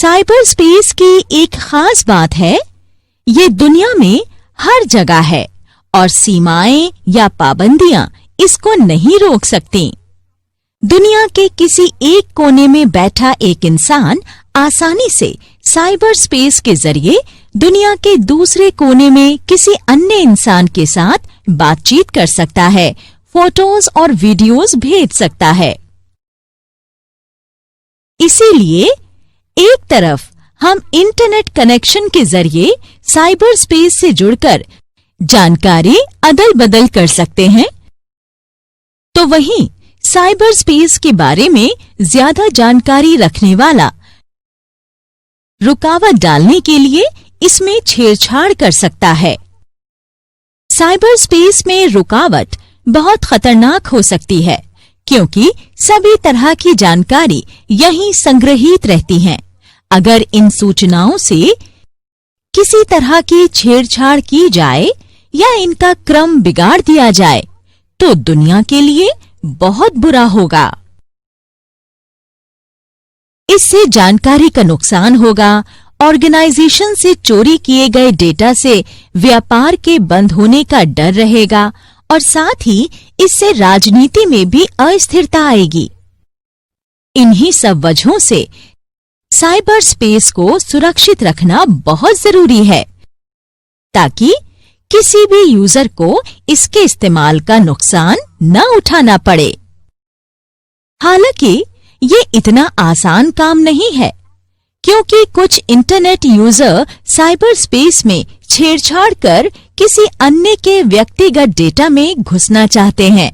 Cyber space की एक खास बात है, ये दुनिया में हर जगह है और सीमाएं या पाबंदियां इसको नहीं रोक सकती। दुनिया के किसी एक कोने में बैठा एक इंसान आसानी से साइबर स्पेस के जरिए दुनिया के दूसरे कोने में किसी अन्य इंसान के साथ बातचीत कर सकता है, फोटोज और वीडियोस भेज सकता है। इसीलिए एक तरफ हम इंटरनेट कनेक्शन के जरिए साइबर स्पेस से जुड़कर जानकारी अदल बदल कर सकते हैं, तो वहीं साइबर स्पेस के बारे में ज्यादा जानकारी रखने वाला रुकावट डालने के लिए इसमें छेड़छाड़ कर सकता है। साइबर स्पेस में रुकावट बहुत खतरनाक हो सकती है, क्योंकि सभी तरह की जानकारी यहीं संग्रहित रहती है। अगर इन सूचनाओं से किसी तरह की छेड़छाड़ की जाए या इनका क्रम बिगाड़ दिया जाए, तो दुनिया के लिए बहुत बुरा होगा। इससे जानकारी का नुकसान होगा, ऑर्गेनाइजेशन से चोरी किए गए डेटा से व्यापार के बंद होने का डर रहेगा और साथ ही इससे राजनीति में भी अस्थिरता आएगी। इन्हीं सब वजहों से साइबर स्पेस को सुरक्षित रखना बहुत जरूरी है, ताकि किसी भी यूजर को इसके इस्तेमाल का नुकसान न उठाना पड़े। हालांकि ये इतना आसान काम नहीं है, क्योंकि कुछ इंटरनेट यूजर साइबर स्पेस में छेड़छाड़ कर किसी अन्य के व्यक्तिगत डेटा में घुसना चाहते हैं,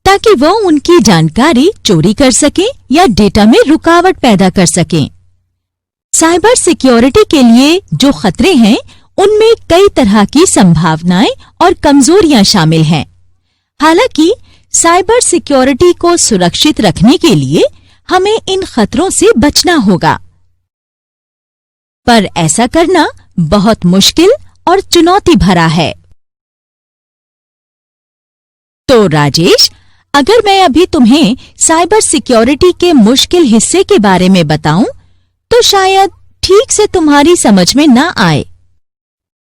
ताकि वो उनकी जानकारी चोरी कर सकें या डेटा में रुकावट पैदा कर सकें। साइबर सिक्योरिटी के लिए जो खतरे हैं, उनमें कई तरह की संभावनाएं और कमजोरियां शामिल हैं। हालांकि साइबर सिक्योरिटी को सुरक्षित रखने के लिए हमें इन खतरों से बचना होगा, पर ऐसा करना बहुत मुश्किल और चुनौती भरा है। तो राजेश, अगर मैं अभी तुम्हें साइबर सिक्योरिटी के मुश्किल हिस्से के बारे में बताऊं, तो शायद ठीक से तुम्हारी समझ में ना आए।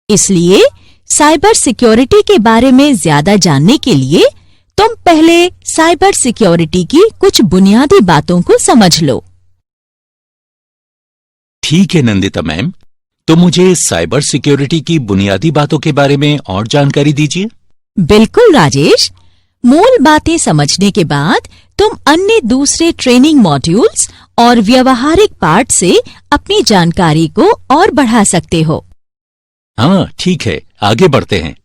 इसलिए साइबर सिक्योरिटी के बारे में ज्यादा जानने के लिए तुम पहले साइबर सिक्योरिटी की कुछ बुनियादी बातों को समझ लो। ठीक है नंदिता मैम, तो मुझे साइबर सिक्योरिटी की बुनियादी बातों के बारे में और जानकारी दीजिए। बिल्कुल राजेश, मूल बातें समझने के बाद तुम अन्य दूसरे ट्रेनिंग मॉड्यूल्स और व्यवहारिक पार्ट से अपनी जानकारी को और बढ़ा सकते हो। हाँ ठीक है, आगे बढ़ते हैं।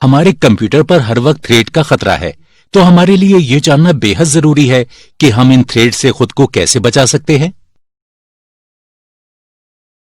हमारे कंप्यूटर पर हर वक्त थ्रेट का खतरा है, तो हमारे लिए ये जानना बेहद जरूरी है कि हम इन थ्रेट से खुद को कैसे बचा सकते हैं।